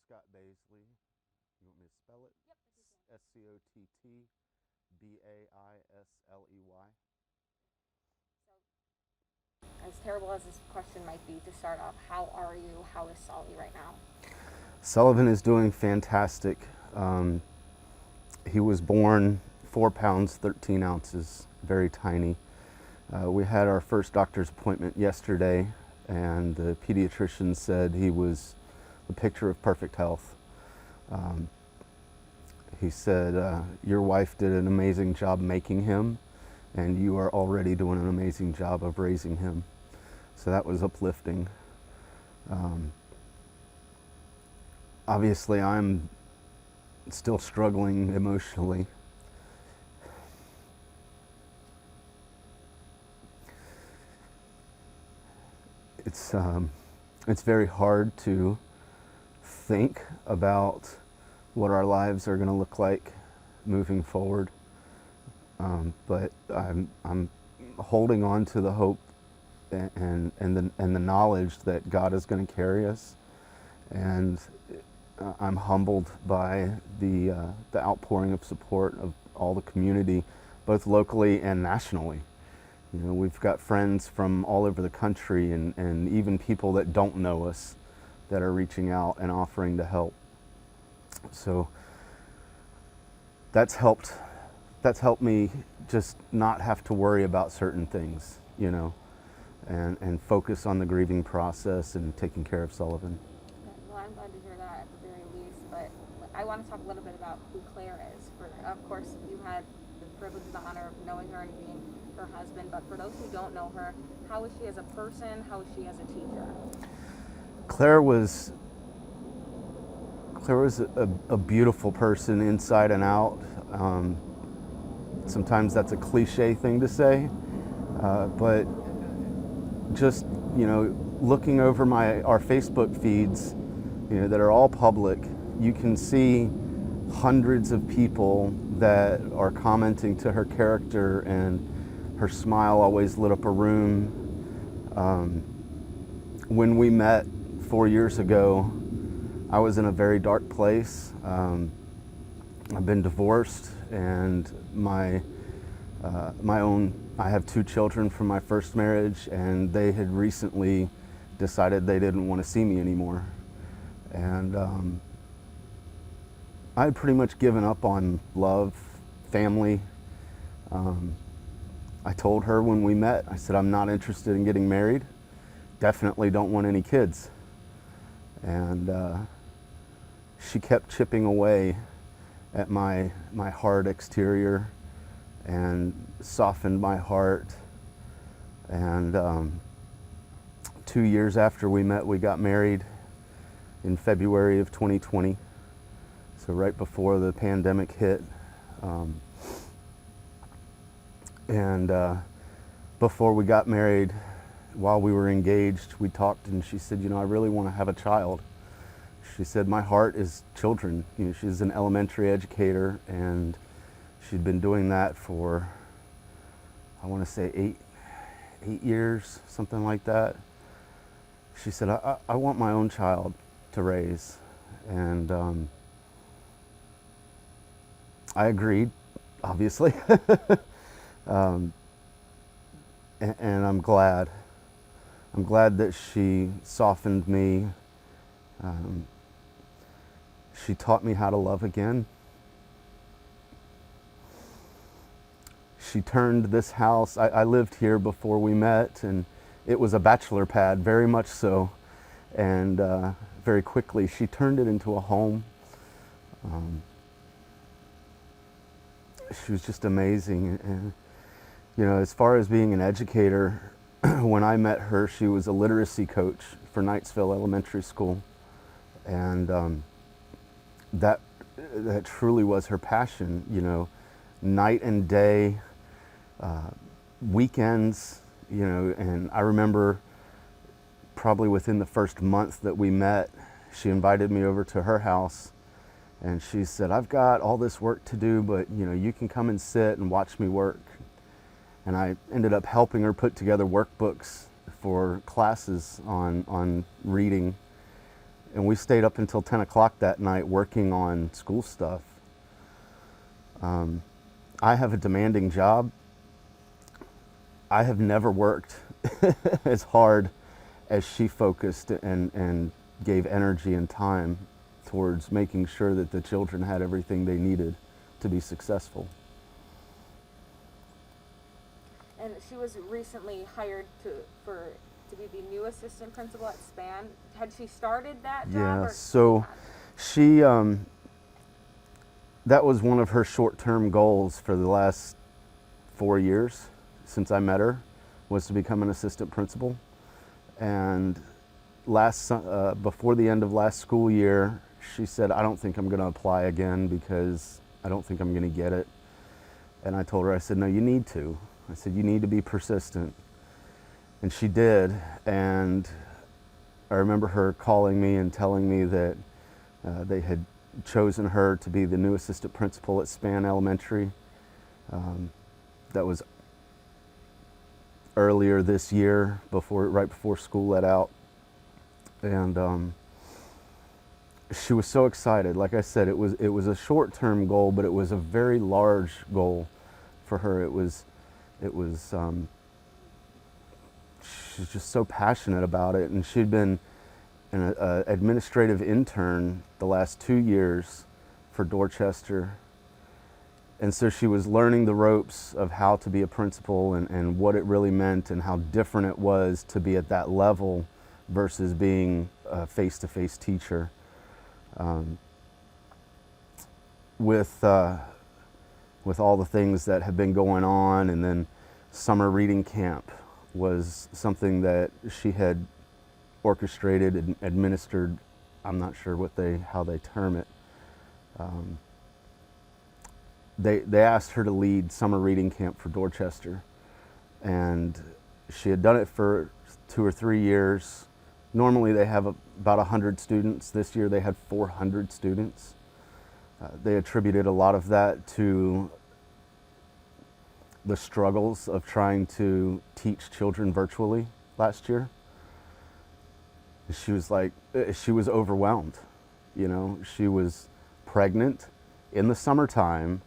Scott Baisley. You want me to spell it? Yep, if you can. Scottbailey. So, as terrible as this question might be to start off, how are you? How is Sully right now? Sullivan is doing fantastic. He was born 4 pounds 13 ounces, very tiny. We had our first doctor's appointment yesterday, and the pediatrician said he was a picture of perfect health. He said, your wife did an amazing job making him, and you are already doing an amazing job of raising him. So that was uplifting. Obviously, I'm still struggling emotionally. It's very hard to think about what our lives are going to look like moving forward, but I'm holding on to the hope and the knowledge that God is going to carry us, and I'm humbled by the outpouring of support of all the community, both locally and nationally. You know, we've got friends from all over the country, and even people that don't know us that are reaching out and offering to help. So that's helped me just not have to worry about certain things, you know, and focus on the grieving process and taking care of Sullivan. Well, I'm glad to hear that at the very least, but I want to talk a little bit about who Claire is. Of course, you had the privilege and the honor of knowing her and being her husband, but for those who don't know her, how is she as a person? How is she as a teacher? Claire was a beautiful person inside and out. Sometimes that's a cliche thing to say, but just, you know, looking over our Facebook feeds, you know, that are all public, you can see hundreds of people that are commenting to her character, and her smile always lit up a room. When we met 4 years ago, I was in a very dark place. I've been divorced, and I have 2 children from my first marriage, and they had recently decided they didn't want to see me anymore. And I had pretty much given up on love, family. I told her when we met, I said, I'm not interested in getting married. Definitely don't want any kids. And she kept chipping away at my hard exterior and softened my heart. And 2 years after we met, we got married in February of 2020. So right before the pandemic hit. Before we got married, while we were engaged, we talked, and she said, you know, I really want to have a child. She said, my heart is children. You know, she's an elementary educator, and she'd been doing that for, I want to say 8 years, something like that. She said, I want my own child to raise. And I agreed, obviously. And I'm glad. I'm glad that she softened me. She taught me how to love again. She turned this house, I lived here before we met, and it was a bachelor pad, very much so. And very quickly, she turned it into a home. She was just amazing. And, you know, as far as being an educator, when I met her, she was a literacy coach for Knightsville Elementary School. And that truly was her passion, you know, night and day, weekends, you know. And I remember probably within the first month that we met, she invited me over to her house, and she said, I've got all this work to do, but, you know, you can come and sit and watch me work. And I ended up helping her put together workbooks for classes on reading. and we stayed up until 10 o'clock that night working on school stuff. I have a demanding job. I have never worked as hard as she focused and gave energy and time towards making sure that the children had everything they needed to be successful. And she was recently hired to be the new assistant principal at Spann. Had she started that job? Yeah, so she, that was one of her short-term goals for the last 4 years since I met her, was to become an assistant principal. And before the end of last school year, she said, I don't think I'm going to apply again because I don't think I'm going to get it. And I told her, I said, no, you need to. I said, you need to be persistent. And she did. And I remember her calling me and telling me that they had chosen her to be the new assistant principal at Spann Elementary. That was earlier this year, right before school let out. And she was so excited. Like I said, it was a short-term goal, but it was a very large goal for her. She's just so passionate about it, and she'd been an administrative intern the last 2 years for Dorchester. And so she was learning the ropes of how to be a principal and what it really meant and how different it was to be at that level versus being a face-to-face teacher. With all the things that have been going on, and then summer reading camp was something that she had orchestrated and administered. I'm not sure how they term it. They asked her to lead summer reading camp for Dorchester, and she had done it for 2 or 3 years. Normally they have about 100 students. This year they had 400 students. They attributed a lot of that to the struggles of trying to teach children virtually last year. She was overwhelmed. You know, she was pregnant in the summertime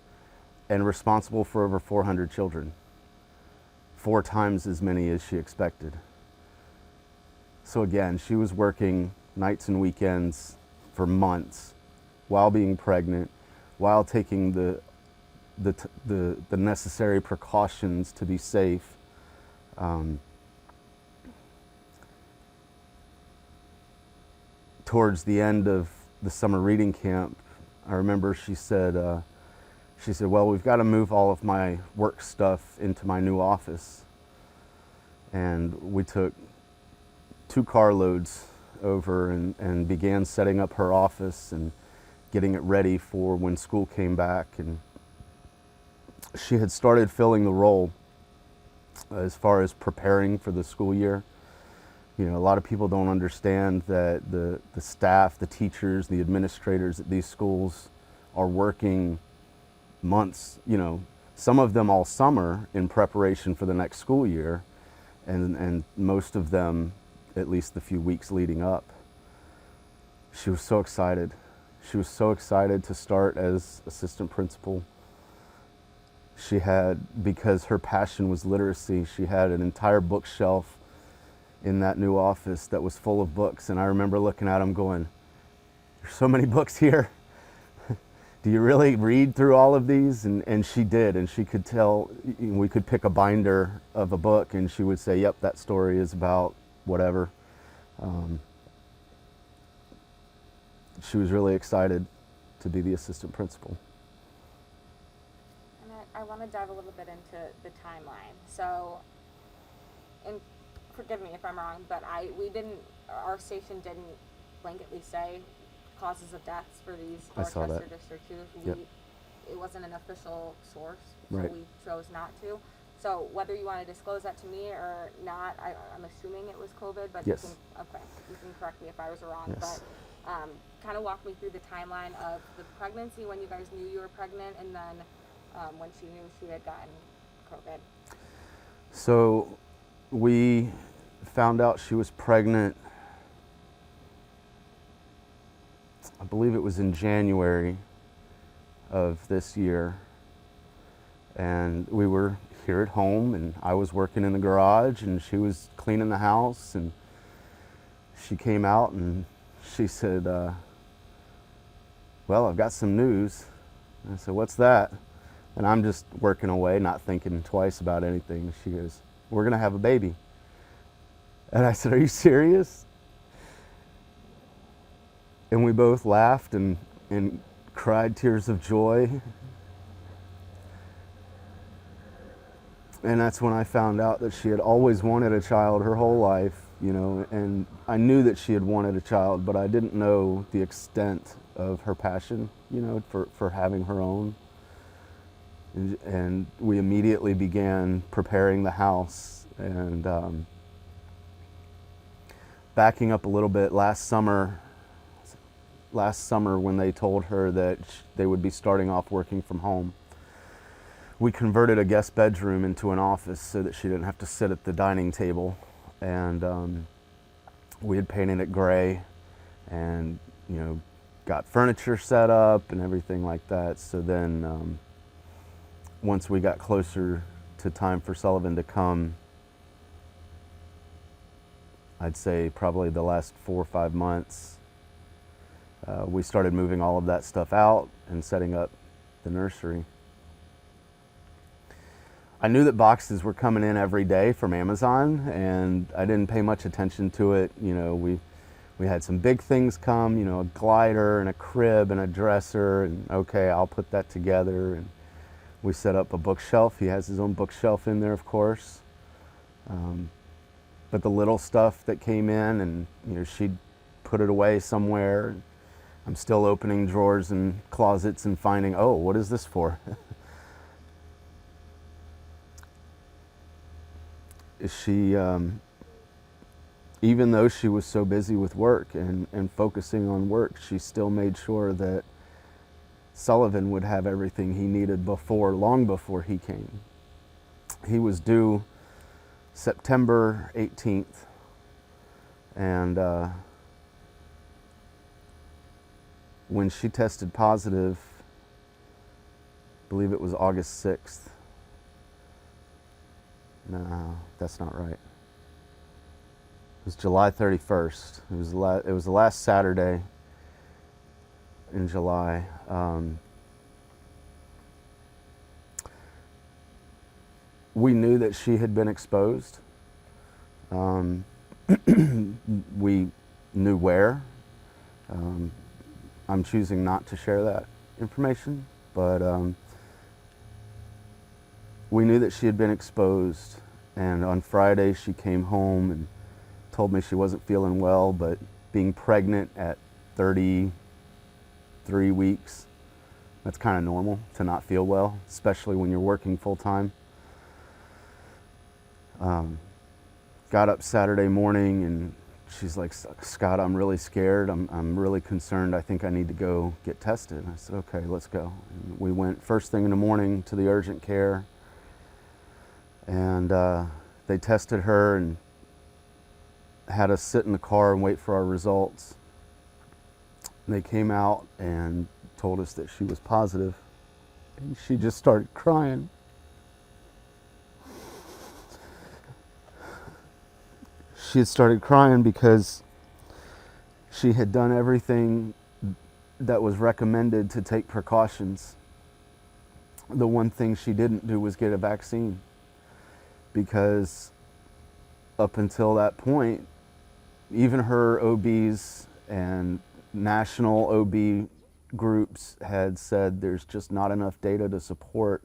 and responsible for over 400 children, 4 times as many as she expected. So again, she was working nights and weekends for months while being pregnant, while taking the necessary precautions to be safe. Towards the end of the summer reading camp, I remember she said, well, we've got to move all of my work stuff into my new office. And we took 2 carloads over and began setting up her office and getting it ready for when school came back. And she had started filling the role as far as preparing for the school year. You know, a lot of people don't understand that the staff, the teachers, the administrators at these schools are working months, you know, some of them all summer in preparation for the next school year, and most of them at least the few weeks leading up. She was so excited. She was so excited to start as assistant principal. She had, because her passion was literacy, she had an entire bookshelf in that new office that was full of books. And I remember looking at them going, there's so many books here. Do you really read through all of these? And she did, and she could tell. We could pick a binder of a book and she would say, yep, that story is about whatever. She was really excited to be the assistant principal. And I want to dive a little bit into the timeline. So, and forgive me if I'm wrong, but our station didn't blanketly say causes of deaths for these Dorchester District 2. Yep. It wasn't an official source, so right. we chose not to. So whether you want to disclose that to me or not, I'm assuming it was COVID, but yes. You can correct me if I was wrong. Yes. But kind of walk me through the timeline of the pregnancy, when you guys knew you were pregnant, and then when she knew she had gotten COVID. So we found out she was pregnant believe it was in January of this year. And we were here at home, and I was working in the garage, and she was cleaning the house, and she came out and she said, well, I've got some news. And I said, what's that? And I'm just working away, not thinking twice about anything. She goes, we're gonna have a baby. And I said, are you serious? And we both laughed and cried tears of joy. And that's when I found out that she had always wanted a child her whole life, you know, and I knew that she had wanted a child, but I didn't know the extent of her passion, you know, for having her own. And we immediately began preparing the house. And backing up a little bit, last summer when they told her that they would be starting off working from home, we converted a guest bedroom into an office so that she didn't have to sit at the dining table. And we had painted it gray and, you know, got furniture set up and everything like that. So then once we got closer to time for Sullivan to come, I'd say probably the last 4 or 5 months, we started moving all of that stuff out and setting up the nursery. I knew that boxes were coming in every day from Amazon, and I didn't pay much attention to it. You know, we had some big things come, you know, a glider and a crib and a dresser, and okay, I'll put that together. And we set up a bookshelf. He has his own bookshelf in there, of course. But the little stuff that came in, and you know, she'd put it away somewhere. I'm still opening drawers and closets and finding, oh, what is this for? She, even though she was so busy with work and focusing on work, she still made sure that Sullivan would have everything he needed long before he came. He was due September 18th, and when she tested positive, I believe it was August 6th. No, that's not right. It was July 31st. It was the last Saturday in July. We knew that she had been exposed. We knew where. I'm choosing not to share that information, but we knew that she had been exposed, and on Friday she came home and told me she wasn't feeling well, but being pregnant at 33 weeks, that's kind of normal to not feel well, especially when you're working full time. Got up Saturday morning and she's like, Scott, I'm really scared. I'm really concerned. I think I need to go get tested. I said, okay, let's go. And we went first thing in the morning to the urgent care, and they tested her and had us sit in the car and wait for our results. And they came out and told us that she was positive, and she just started crying. She had started crying because she had done everything that was recommended to take precautions. The one thing she didn't do was get a vaccine, because up until that point, even her OBs and national OB groups had said there's just not enough data to support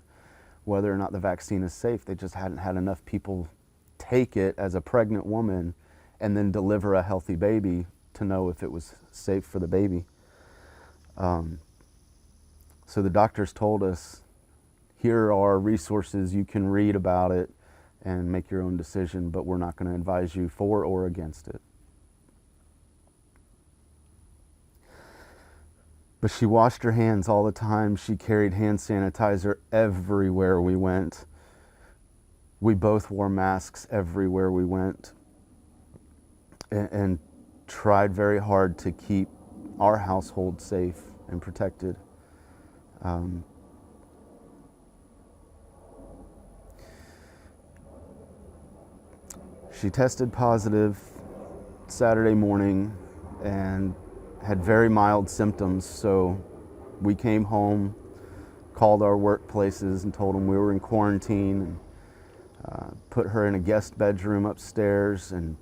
whether or not the vaccine is safe. They just hadn't had enough people take it as a pregnant woman and then deliver a healthy baby to know if it was safe for the baby. So the doctors told us, here are resources, you can read about it and make your own decision, but we're not going to advise you for or against it. But she washed her hands all the time. She carried hand sanitizer everywhere we went. We both wore masks everywhere we went, and tried very hard to keep our household safe and protected. She tested positive Saturday morning and had very mild symptoms, so we came home, called our workplaces and told them we were in quarantine, and put her in a guest bedroom upstairs, and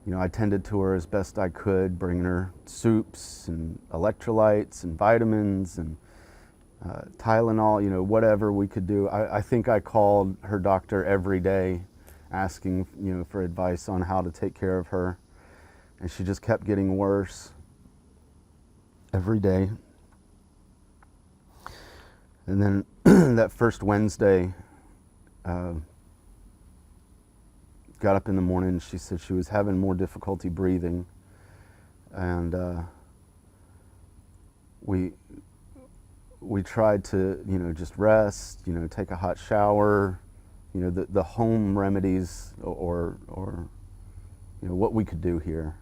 you know, I tended to her as best I could, bringing her soups and electrolytes and vitamins and Tylenol, you know, whatever we could do. I think I called her doctor every day asking, you know, for advice on how to take care of her, and she just kept getting worse every day. And then that first Wednesday, got up in the morning and she said she was having more difficulty breathing, and we tried to, you know, just rest, you know, take a hot shower, you know, the home remedies, or you know, what we could do here.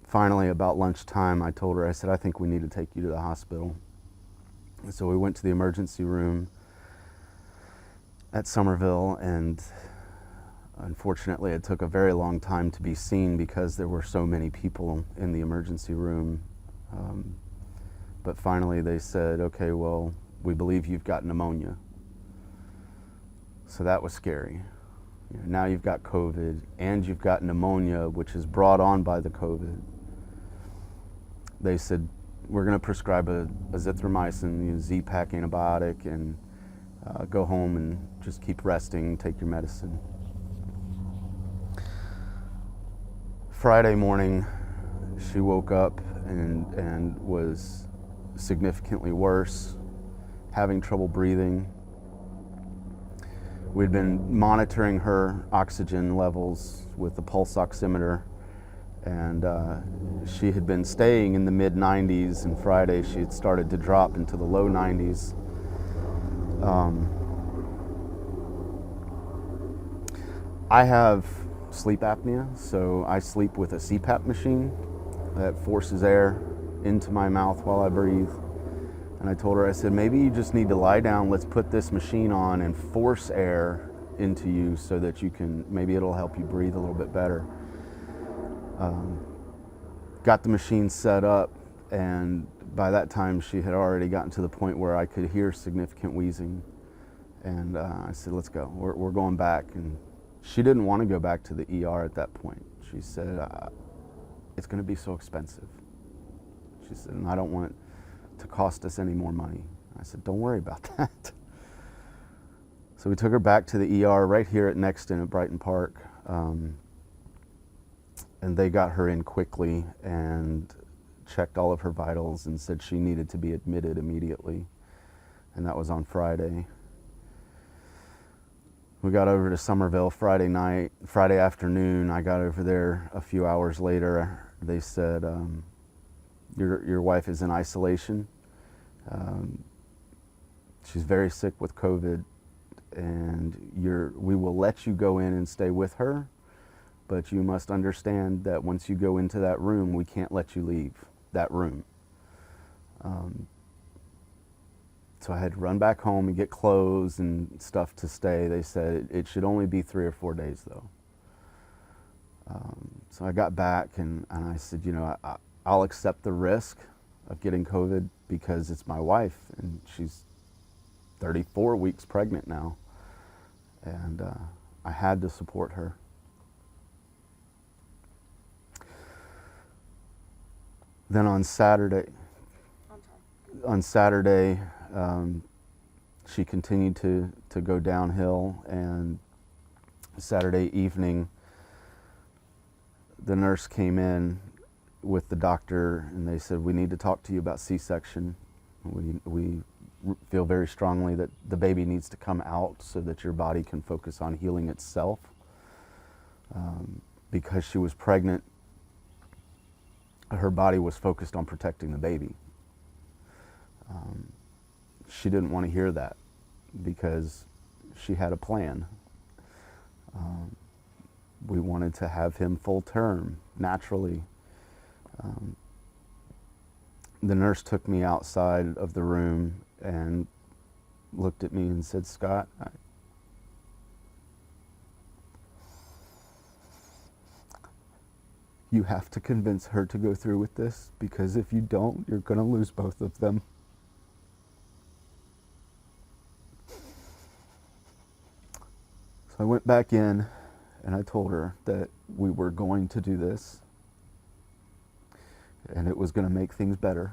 Finally, about lunchtime, I told her, I said, I think we need to take you to the hospital. And so we went to the emergency room at Somerville, and unfortunately it took a very long time to be seen because there were so many people in the emergency room. But finally they said, okay, well, we believe you've got pneumonia. So that was scary. You know, now you've got COVID and you've got pneumonia, which is brought on by the COVID. They said, we're going to prescribe a azithromycin, you know, Z-Pak antibiotic, and go home and just keep resting, take your medicine. Friday morning, she woke up and was significantly worse, having trouble breathing. We'd been monitoring her oxygen levels with the pulse oximeter, and she had been staying in the mid-90s, and Friday she had started to drop into the low 90s. I have sleep apnea, so I sleep with a CPAP machine that forces air into my mouth while I breathe. And I told her, I said, maybe you just need to lie down, let's put this machine on and force air into you so that you can, maybe it'll help you breathe a little bit better. Got the machine set up, and by that time she had already gotten to the point where I could hear significant wheezing. And I said, let's go, we're going back. And she didn't want to go back to the ER at that point. She said, it's going to be so expensive. She said, and I don't want it to cost us any more money. I said, don't worry about that. So we took her back to the ER right here at Nexton at Brighton Park. And they got her in quickly and checked all of her vitals and said she needed to be admitted immediately. And that was on Friday. We got over to Somerville Friday night, Friday afternoon. I got over there a few hours later. They said, your wife is in isolation. She's very sick with COVID, and we will let you go in and stay with her, but you must understand that once you go into that room, we can't let you leave that room. So I had to run back home and get clothes and stuff to stay. They said it should only be 3 or 4 days though. So I got back and I said, you know, I'll accept the risk of getting COVID because it's my wife and she's 34 weeks pregnant now. And I had to support her. Then on Saturday, she continued to go downhill, and Saturday evening, the nurse came in with the doctor and they said, we need to talk to you about C-section. We feel very strongly that the baby needs to come out so that your body can focus on healing itself. Because she was pregnant, her body was focused on protecting the baby. She didn't want to hear that because she had a plan. We wanted to have him full term, naturally. The nurse took me outside of the room and looked at me and said, "Scott, you have to convince her to go through with this, because if you don't, you're going to lose both of them." So I went back in and I told her that we were going to do this and it was going to make things better.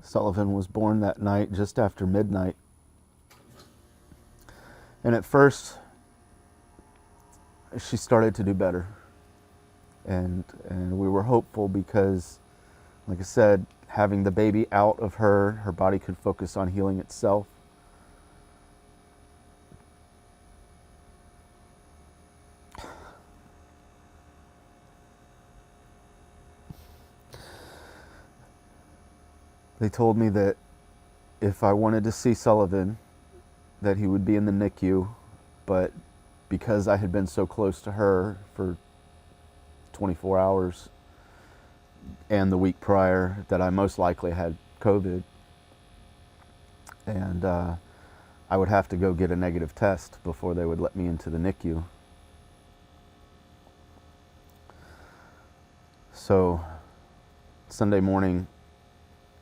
Sullivan was born that night just after midnight. And at first, she started to do better. And we were hopeful because, like I said, having the baby out of her body could focus on healing itself. They told me that if I wanted to see Sullivan, that he would be in the NICU, but because I had been so close to her for 24 hours and the week prior, that I most likely had COVID, and I would have to go get a negative test before they would let me into the NICU. So Sunday morning,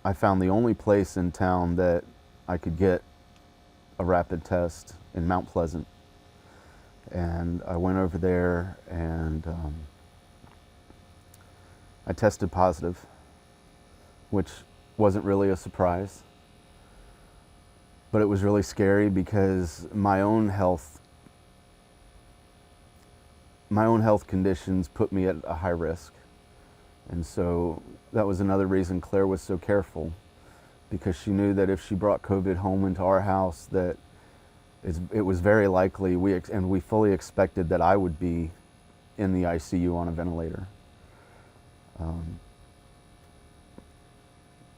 I found the only place in town that I could get a rapid test in Mount Pleasant. And I went over there and I tested positive, which wasn't really a surprise. But it was really scary because my own health conditions put me at a high risk. And so that was another reason Claire was so careful, because she knew that if she brought COVID home into our house, that it was very likely, we fully expected that I would be in the ICU on a ventilator.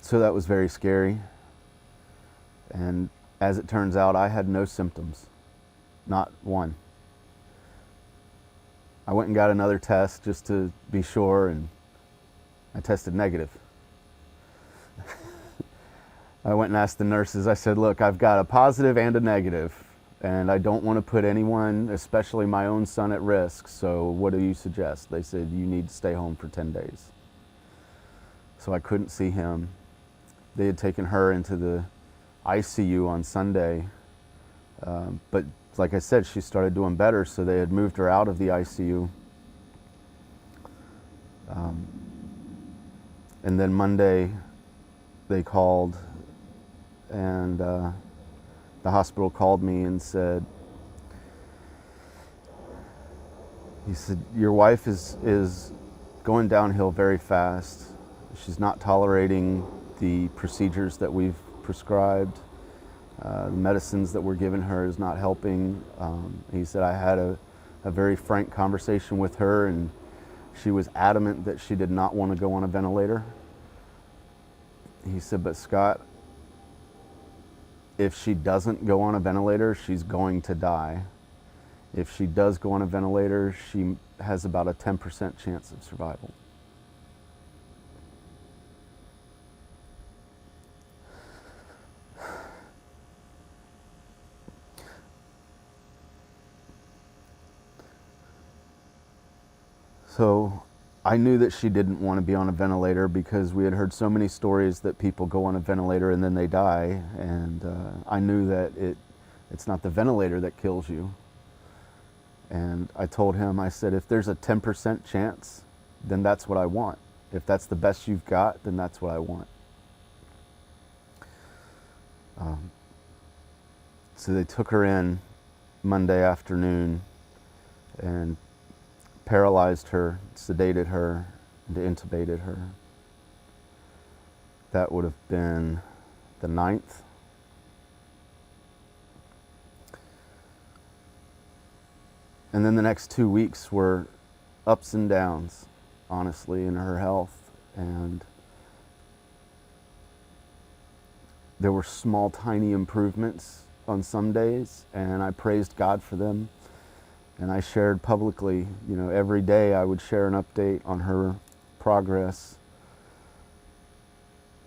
So that was very scary. And as it turns out, I had no symptoms, not one. I went and got another test just to be sure, and I tested negative. I went and asked the nurses, I said, "Look, I've got a positive and a negative, and I don't want to put anyone, especially my own son, at risk, so what do you suggest?" They said, "You need to stay home for 10 days. So I couldn't see him. They had taken her into the ICU on Sunday, but like I said, she started doing better, so they had moved her out of the ICU. And then Monday, they called, and the hospital called me and said, he said, "Your wife is going downhill very fast. She's not tolerating the procedures that we've prescribed. The medicines that we're giving her is not helping." He said, "I had a very frank conversation with her, and she was adamant that she did not want to go on a ventilator." He said, "But Scott, if she doesn't go on a ventilator, she's going to die. If she does go on a ventilator, she has about a 10% chance of survival." So I knew that she didn't want to be on a ventilator because we had heard so many stories that people go on a ventilator and then they die, and I knew that it's not the ventilator that kills you. And I told him, I said, "If there's a 10% chance, then that's what I want. If that's the best you've got, then that's what I want." So they took her in Monday afternoon and paralyzed her, sedated her, and intubated her. That would have been the 9th. And then the next 2 weeks were ups and downs, honestly, in her health. And There were small, tiny improvements on some days, and I praised God for them. And I shared publicly, every day I would share an update on her progress.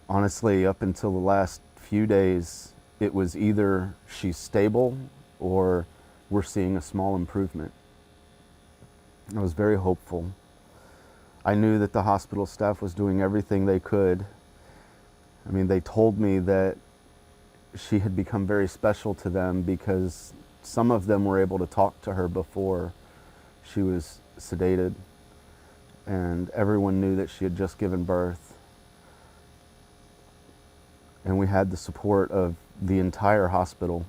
Honestly, up until the last few days, it was either she's stable or we're seeing a small improvement. I was very hopeful. I knew that the hospital staff was doing everything they could. I mean, they told me that she had become very special to them because some of them were able to talk to her before she was sedated, and everyone knew that she had just given birth. And we had the support of the entire hospital.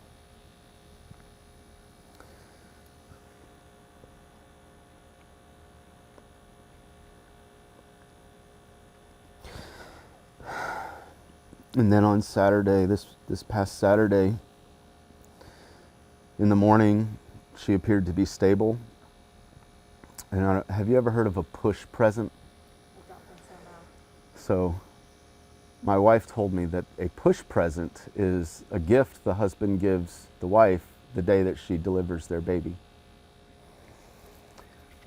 And then on Saturday, this past Saturday, in the morning, she appeared to be stable. And have you ever heard of a push present? I don't think so, no. So my wife told me that a push present is a gift the husband gives the wife the day that she delivers their baby.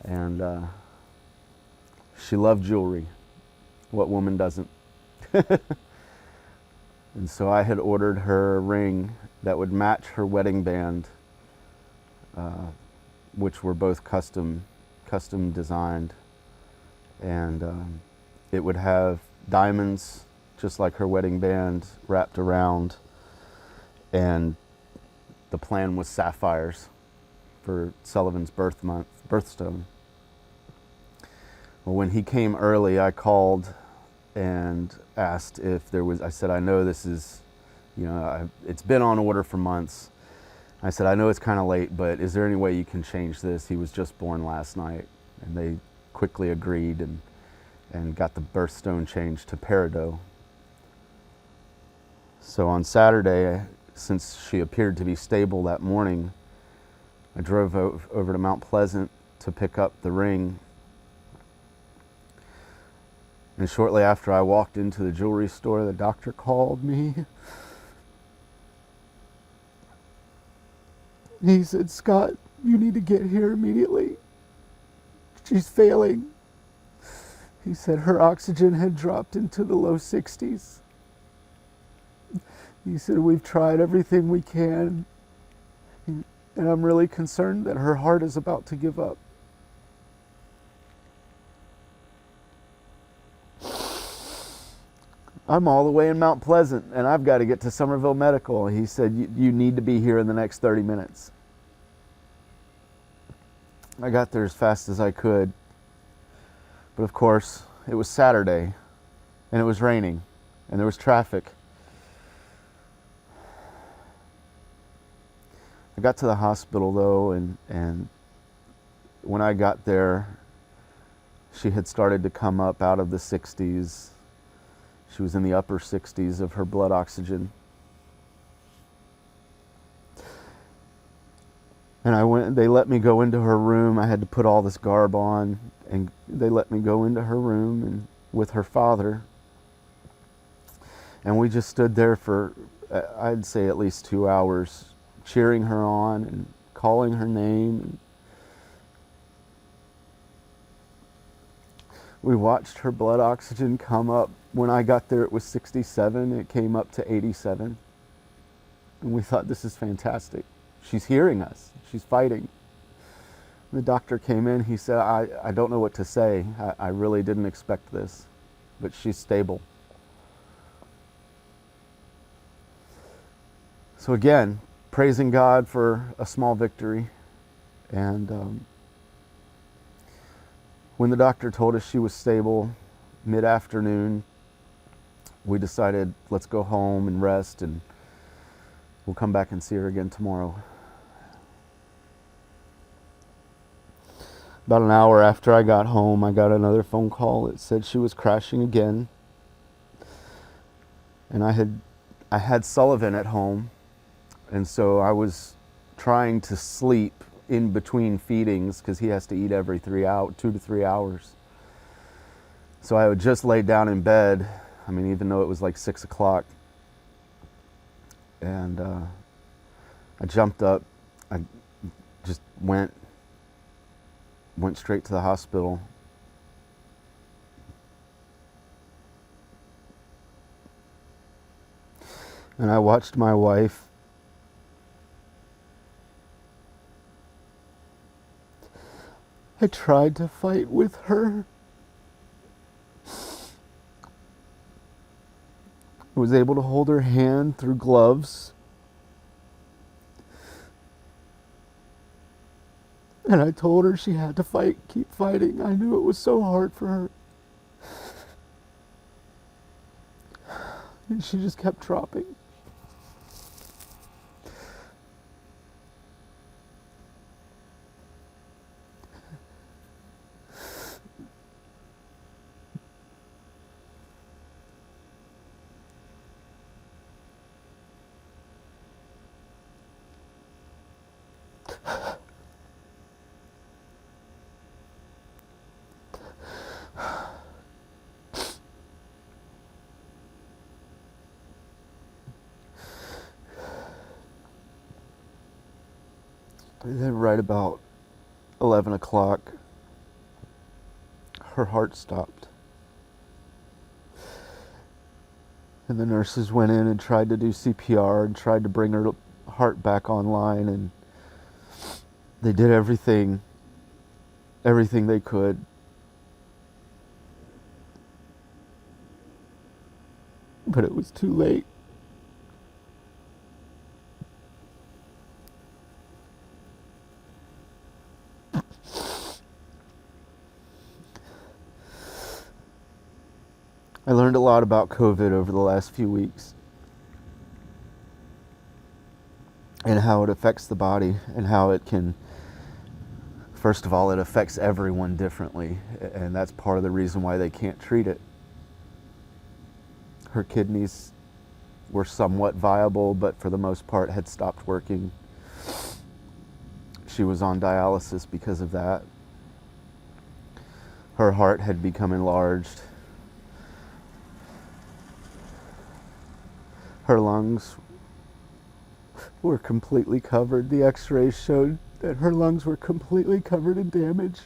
And she loved jewelry. What woman doesn't? And so I had ordered her a ring that would match her wedding band, which were both custom designed. And it would have diamonds, just like her wedding band, wrapped around. And the plan was sapphires for Sullivan's birthstone. Well, when he came early, I called and asked if there was, I said, I know this is, it's been on order for months. I said, I know it's kind of late, but is there any way you can change this? He was just born last night. And they quickly agreed and got the birthstone changed to peridot. So on Saturday, since she appeared to be stable that morning, I drove over to Mount Pleasant to pick up the ring. And shortly after I walked into the jewelry store, the doctor called me. He said, Scott, you need to get here immediately. She's failing. He said her oxygen had dropped into the low 60s. He said, we've tried everything we can, and I'm really concerned that her heart is about to give up. I'm all the way in Mount Pleasant, and I've got to get to Somerville Medical. He said, you need to be here in the next 30 minutes. I got there as fast as I could. But of course, it was Saturday, and it was raining, and there was traffic. I got to the hospital, though, and when I got there, she had started to come up out of the 60s. She was in the upper 60s of her blood oxygen. And they let me go into her room. I had to put all this garb on, and they let me go into her room and with her father. And we just stood there for, I'd say at least 2 hours, cheering her on and calling her name. We watched her blood oxygen come up. When I got there, it was 67. It came up to 87. And we thought, this is fantastic. She's hearing us. She's fighting. The doctor came in. He said, I don't know what to say. I really didn't expect this, but she's stable. So again, praising God for a small victory. And when the doctor told us she was stable mid-afternoon, we decided, let's go home and rest, and we'll come back and see her again tomorrow. About an hour after I got home, I got another phone call. It said she was crashing again. And I had Sullivan at home, and so I was trying to sleep in between feedings because he has to eat every 2 to 3 hours. So I would just lay down in bed, even though it was like 6 o'clock. And I jumped up. I just went straight to the hospital. And I watched my wife I tried to fight with her. I was able to hold her hand through gloves. And I told her she had to fight, keep fighting. I knew it was so hard for her. And she just kept dropping. Then right about 11 o'clock, her heart stopped. And the nurses went in and tried to do CPR and tried to bring her heart back online, and they did everything they could. But it was too late. I learned a lot about COVID over the last few weeks and how it affects the body and how it can, first of all, it affects everyone differently, and that's part of the reason why they can't treat it. Her kidneys were somewhat viable, but for the most part had stopped working. She was on dialysis because of that. Her heart had become enlarged. Her lungs were completely covered. The x-rays showed that her lungs were completely covered in damage.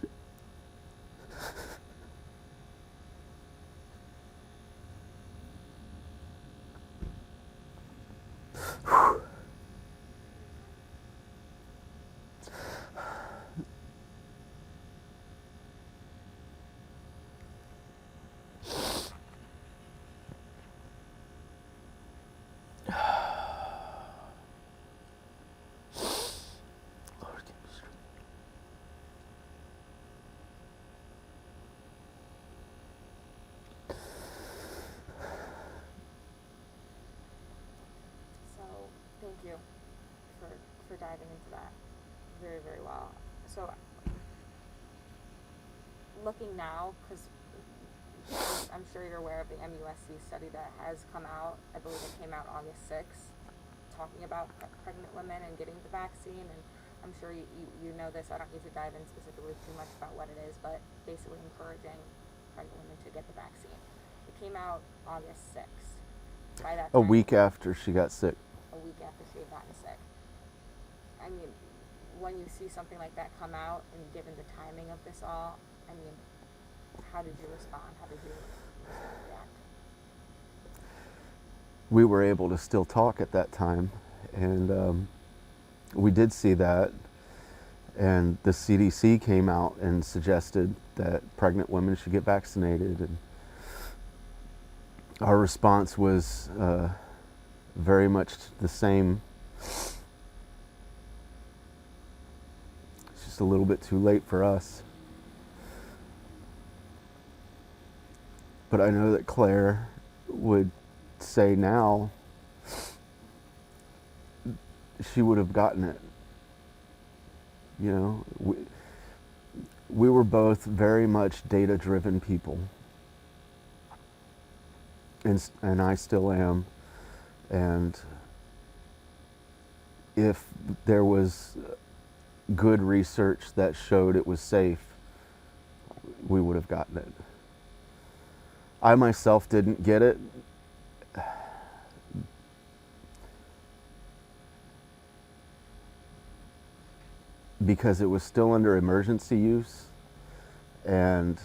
Thank you for diving into that very, very well. So, looking now, because I'm sure you're aware of the MUSC study that has come out. I believe it came out August 6th, talking about pregnant women and getting the vaccine. And I'm sure you know this. I don't need to dive in specifically too much about what it is, but basically encouraging pregnant women to get the vaccine. It came out August 6th. By that time, A week after she got sick. A week after she had gotten sick. I mean, when you see something like that come out, and given the timing of this all, I mean, how did you respond? How did you react? We were able to still talk at that time, and we did see that, and the CDC came out and suggested that pregnant women should get vaccinated, and our response was very much the same. It's just a little bit too late for us. But I know that Claire would say now she would have gotten it. You know, we were both very much data-driven people. And I still am. And if there was good research that showed it was safe, we would have gotten it. I myself didn't get it. because it was still under emergency use. And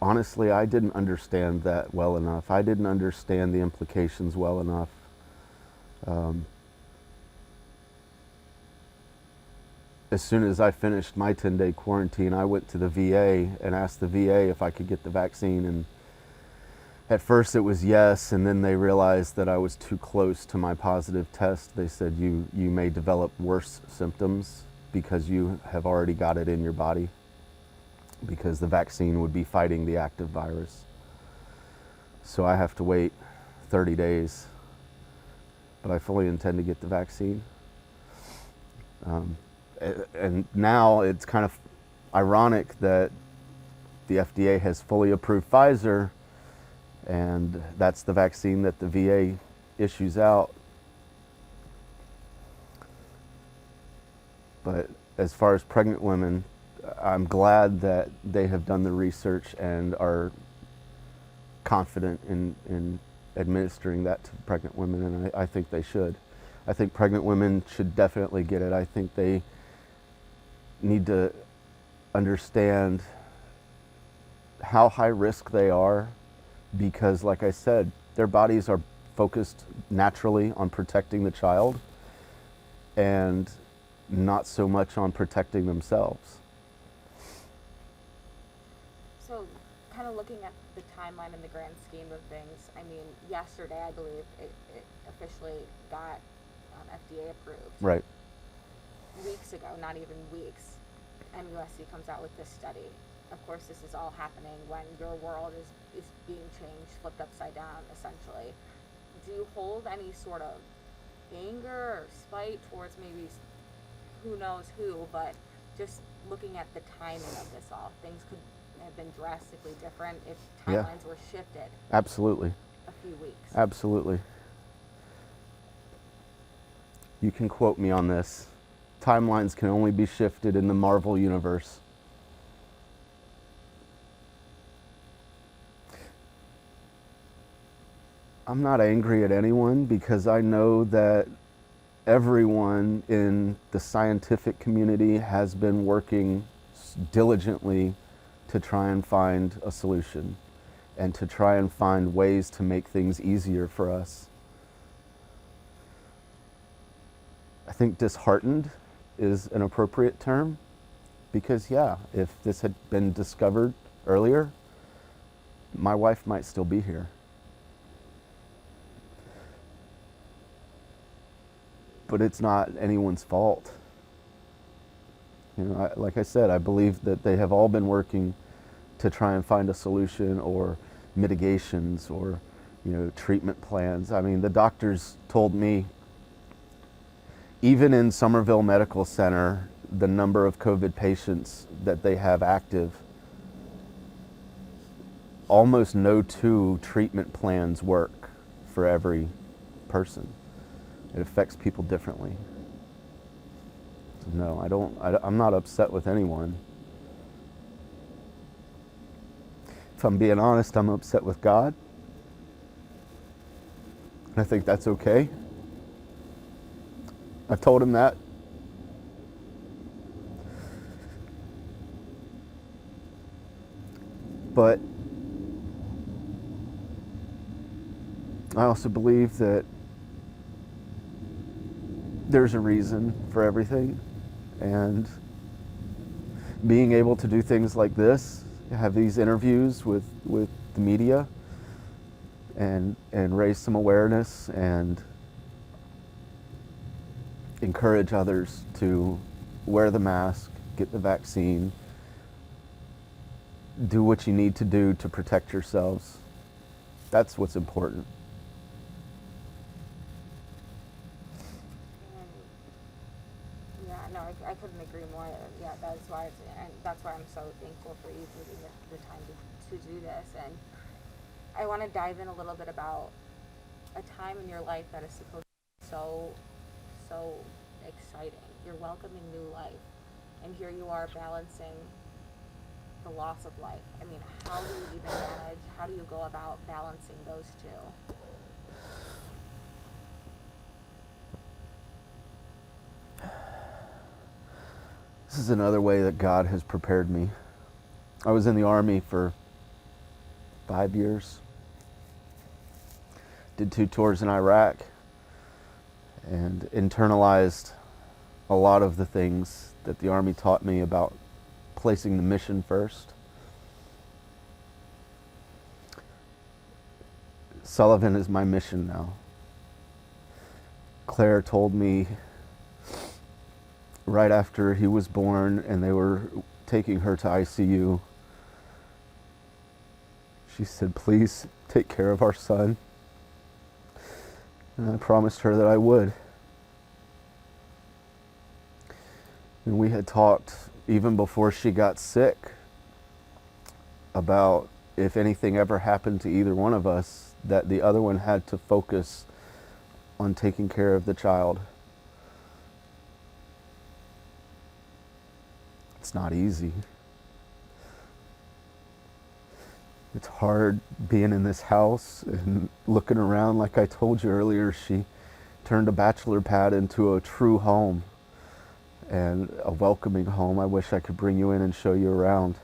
honestly, I didn't understand that well enough. I didn't understand the implications well enough. As soon as I finished my 10-day quarantine, I went to the VA and asked the VA if I could get the vaccine. And at first it was yes, and then they realized that I was too close to my positive test. They said, you may develop worse symptoms because you have already got it in your body, because the vaccine would be fighting the active virus. So I have to wait 30 days, but I fully intend to get the vaccine. And now it's kind of ironic that the FDA has fully approved Pfizer, and that's the vaccine that the VA issues out. But as far as pregnant women, I'm glad that they have done the research and are confident in administering that to pregnant women, and I think they should. I think pregnant women should definitely get it. I think they need to understand how high risk they are, because like I said, their bodies are focused naturally on protecting the child and not so much on protecting themselves. So kind of looking at the timeline in the grand scheme of things, I mean, yesterday I believe it officially got FDA approved. Right. Weeks ago, not even weeks, MUSC comes out with this study. Of course, this is all happening when your world is being changed, flipped upside down, essentially. Do you hold any sort of anger or spite towards maybe who knows who, but just looking at the timing of this all, things could have been drastically different if timelines were shifted Absolutely. a few weeks. Absolutely. You can quote me on this. Timelines can only be shifted in the Marvel universe. I'm not angry at anyone because I know that everyone in the scientific community has been working diligently to try and find a solution and to try and find ways to make things easier for us. I think disheartened is an appropriate term, because if this had been discovered earlier, my wife might still be here. But it's not anyone's fault. You know, like I said, I believe that they have all been working to try and find a solution or mitigations or, treatment plans. I mean, the doctors told me, even in Somerville Medical Center, the number of COVID patients that they have active, almost no two treatment plans work for every person. It affects people differently. So no, I'm not upset with anyone. If I'm being honest, I'm upset with God. And I think that's okay. I've told him that. But I also believe that there's a reason for everything, and being able to do things like this, have these interviews with the media and raise some awareness and encourage others to wear the mask, get the vaccine, do what you need to do to protect yourselves. That's what's important. I couldn't agree more. Yeah, that's why I'm so thankful for you taking the time to do this. And I want to dive in a little bit about a time in your life that is supposed to be so exciting. You're welcoming new life, and here you are balancing the loss of life. I mean, how do you even manage? How do you go about balancing those two? This is another way that God has prepared me. I was in the Army for 5 years. Did 2 tours in Iraq and internalized a lot of the things that the Army taught me about placing the mission first. Sullivan is my mission now. Claire told me right after he was born and they were taking her to ICU, she said, "Please take care of our son." And I promised her that I would. And we had talked even before she got sick about if anything ever happened to either one of us, that the other one had to focus on taking care of the child. It's not easy. It's hard being in this house and looking around. Like I told you earlier, she turned a bachelor pad into a true home and a welcoming home. I wish I could bring you in and show you around.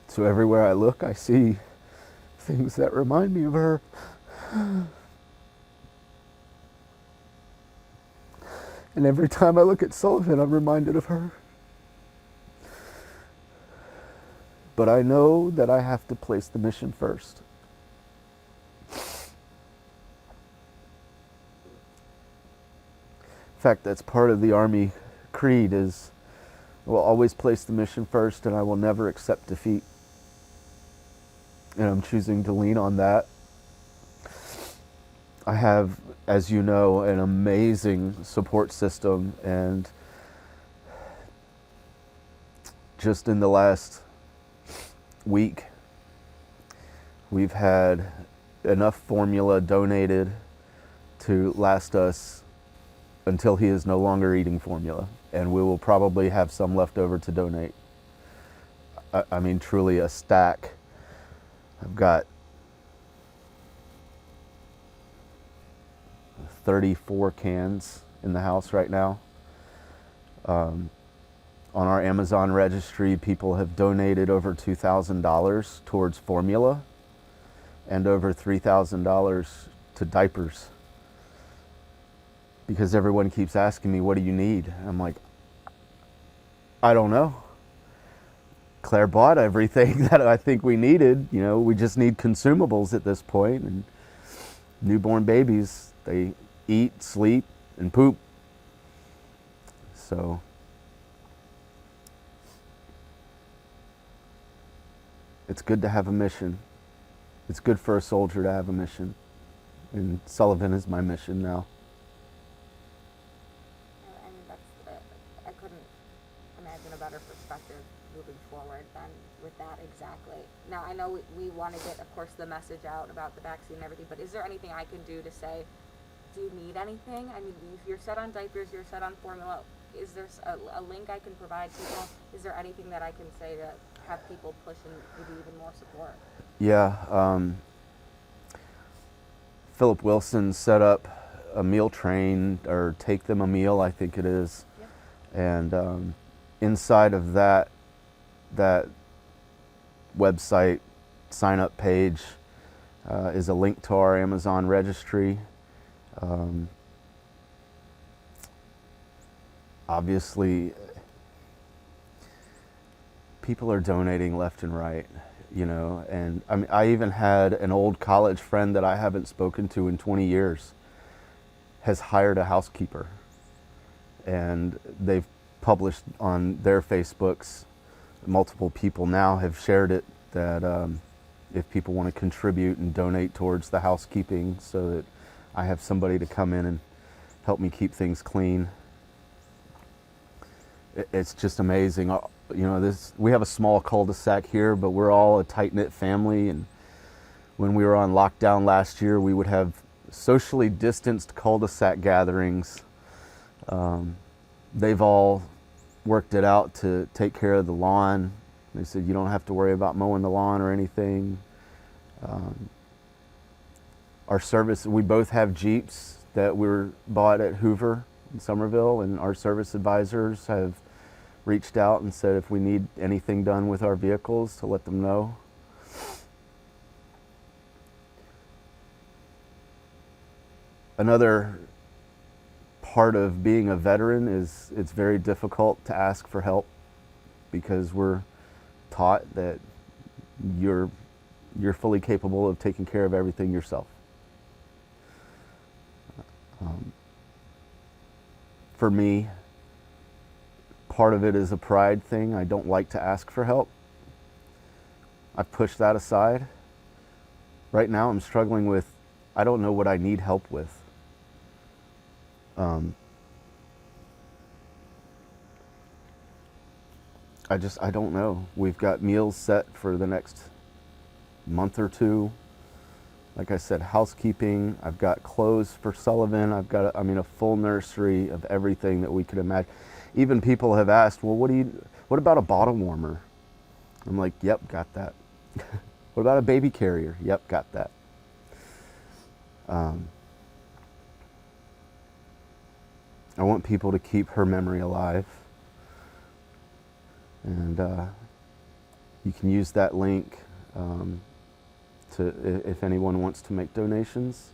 So everywhere I look, I see things that remind me of her. And every time I look at Sullivan, I'm reminded of her. But I know that I have to place the mission first. In fact, that's part of the Army creed is, I will always place the mission first and I will never accept defeat. And I'm choosing to lean on that. I have, as you know, an amazing support system, and just in the last week, we've had enough formula donated to last us until he is no longer eating formula, and we will probably have some left over to donate. I mean, truly a stack. I've got 34 cans in the house right now. On our Amazon registry, people have donated over $2,000 towards formula and over $3,000 to diapers. Because everyone keeps asking me, what do you need? I'm like, I don't know. Claire bought everything that I think we needed. You know, we just need consumables at this point. And newborn babies, they eat, sleep, and poop. So it's good to have a mission. It's good for a soldier to have a mission. And Sullivan is my mission now. And I couldn't imagine a better perspective moving forward than with that exactly. Now, I know we want to get, of course, the message out about the vaccine and everything, but is there anything I can do to say, do you need anything? I mean, if you're set on diapers, you're set on formula, is there a link I can provide people? Is there anything that I can say to have people push and give you even more support? Yeah. Philip Wilson set up a meal train, or Take Them a Meal, I think it is. Yeah. And inside of that website sign-up page is a link to our Amazon registry. Obviously, people are donating left and right, you know, and I mean, I even had an old college friend that I haven't spoken to in 20 years has hired a housekeeper, and they've published on their Facebooks. Multiple people now have shared it that if people want to contribute and donate towards the housekeeping, so that I have somebody to come in and help me keep things clean. It's just amazing. You know, we have a small cul-de-sac here, but we're all a tight-knit family. And when we were on lockdown last year, we would have socially distanced cul-de-sac gatherings. They've all worked it out to take care of the lawn. They said, you don't have to worry about mowing the lawn or anything. our service, we both have Jeeps that were bought at Hoover in Somerville, and our service advisors have reached out and said if we need anything done with our vehicles to let them know. Another part of being a veteran is it's very difficult to ask for help because we're taught that you're fully capable of taking care of everything yourself. For me, part of it is a pride thing. I don't like to ask for help. I've pushed that aside. Right now I'm struggling with, I don't know what I need help with. I don't know. We've got meals set for the next month or two. Like I said, housekeeping. I've got clothes for Sullivan. I've got, a full nursery of everything that we could imagine. Even people have asked, well, what about a bottle warmer? I'm like, yep, got that. What about a baby carrier? Yep, got that. I want people to keep her memory alive. And you can use that link if anyone wants to make donations.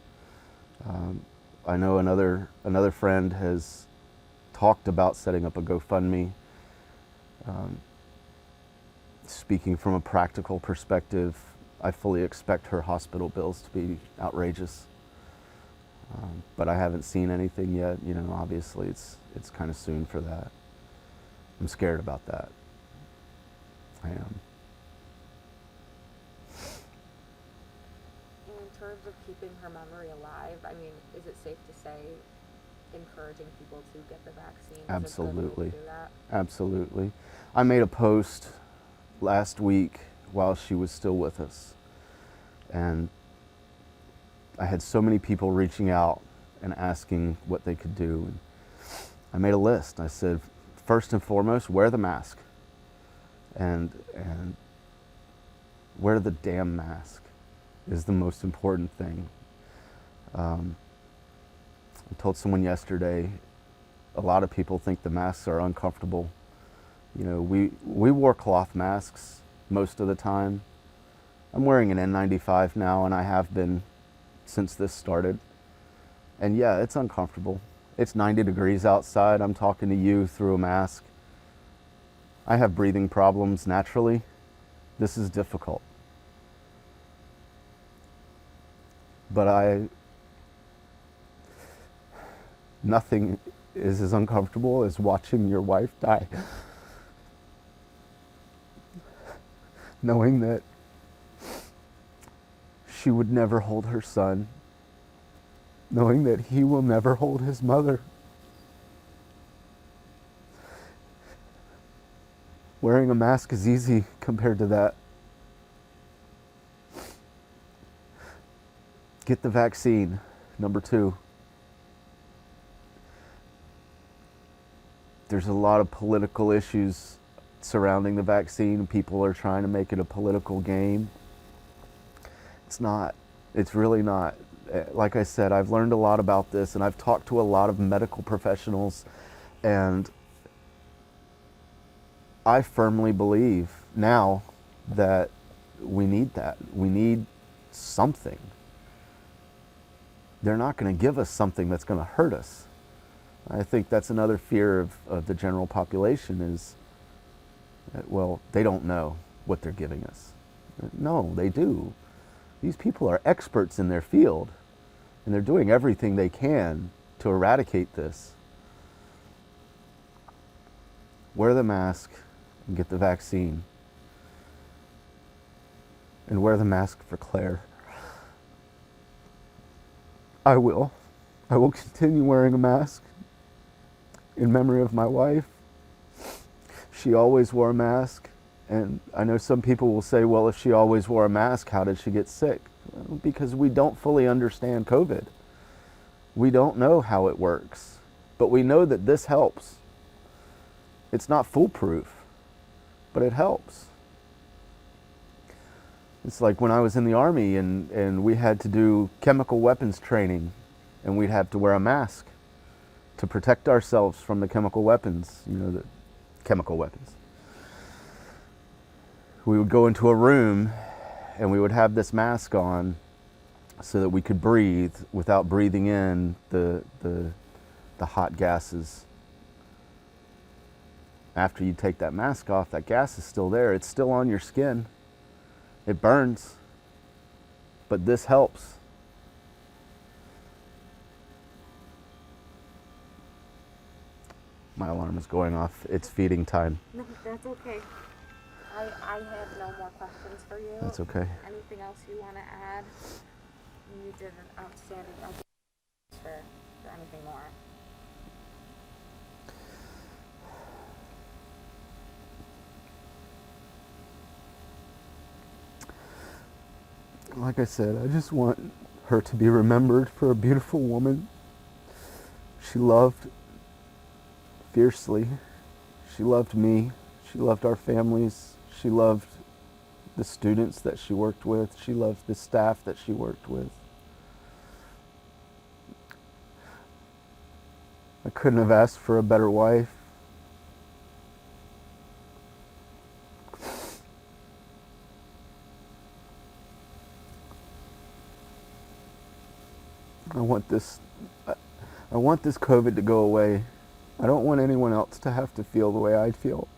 I know another friend has talked about setting up a GoFundMe. Speaking from a practical perspective, I fully expect her hospital bills to be outrageous. But I haven't seen anything yet. Obviously it's kind of soon for that. I'm scared about that. I am. In terms of keeping her memory alive, is it safe to say encouraging people to get the vaccine? Absolutely. Is it good to do that? Absolutely. I made a post last week while she was still with us. And I had so many people reaching out and asking what they could do. And I made a list. I said, first and foremost, wear the mask. And wear the damn mask is the most important thing. I told someone yesterday, a lot of people think the masks are uncomfortable. We wore cloth masks most of the time. I'm wearing an N95 now, and I have been since this started. And yeah, it's uncomfortable. It's 90 degrees outside. I'm talking to you through a mask. I have breathing problems naturally. This is difficult. But nothing is as uncomfortable as watching your wife die. Knowing that she would never hold her son. Knowing that he will never hold his mother. Wearing a mask is easy compared to that. Get the vaccine, number 2. There's a lot of political issues surrounding the vaccine. People are trying to make it a political game. It's not. It's really not. Like I said, I've learned a lot about this, and I've talked to a lot of medical professionals, and I firmly believe now that we need that. We need something. They're not going to give us something that's going to hurt us. I think that's another fear of the general population is that, well, they don't know what they're giving us. No, they do. These people are experts in their field, and they're doing everything they can to eradicate this. Wear the mask and get the vaccine. And wear the mask for Claire. I will continue wearing a mask in memory of my wife. She always wore a mask, and I know some people will say, well, if she always wore a mask, how did she get sick? Well, because we don't fully understand COVID. We don't know how it works, but we know that this helps. It's not foolproof, but it helps. It's like when I was in the Army and we had to do chemical weapons training, and we'd have to wear a mask to protect ourselves from the chemical weapons, the chemical weapons. We would go into a room and we would have this mask on so that we could breathe without breathing in the hot gases. After you take that mask off, that gas is still there. It's still on your skin. It burns, but this helps. My alarm is going off. It's feeding time. No, that's okay. I have no more questions for you. That's okay. Anything else you want to add? You did an outstanding job for anything more. Like I said, I just want her to be remembered for a beautiful woman. She loved fiercely. She loved me. She loved our families. She loved the students that she worked with. She loved the staff that she worked with. I couldn't have asked for a better wife. I want this COVID to go away. I don't want anyone else to have to feel the way I feel.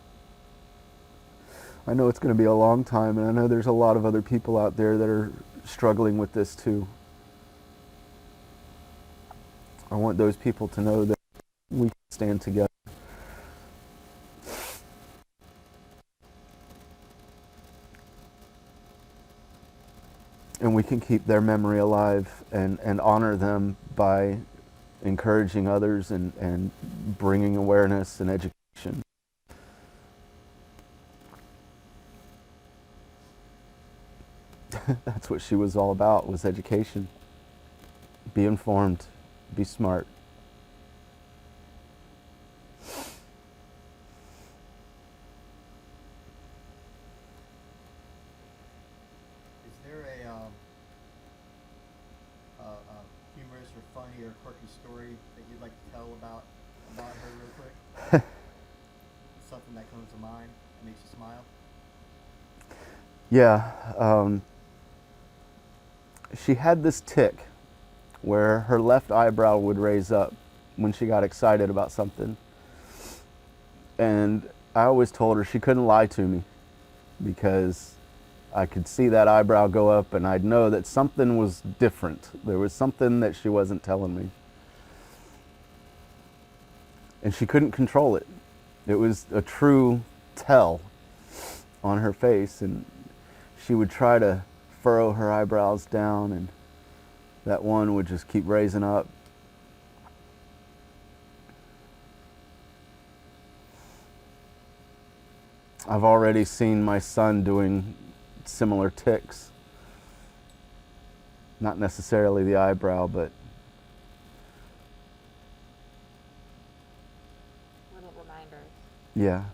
I know it's going to be a long time, and I know there's a lot of other people out there that are struggling with this too. I want those people to know that we can stand together. And we can keep their memory alive and honor them by encouraging others and bringing awareness and education. That's what she was all about, was education. Be informed, be smart. Is there a humorous or funny or quirky story that you'd like to tell about her real quick? Something that comes to mind that makes you smile? Yeah, she had this tic where her left eyebrow would raise up when she got excited about something. And I always told her she couldn't lie to me, because I could see that eyebrow go up and I'd know that something was different. There was something that she wasn't telling me. And she couldn't control it. It was a true tell on her face, and she would try to furrow her eyebrows down, and that one would just keep raising up. I've already seen my son doing similar tics. Not necessarily the eyebrow, but Little reminders. yeah.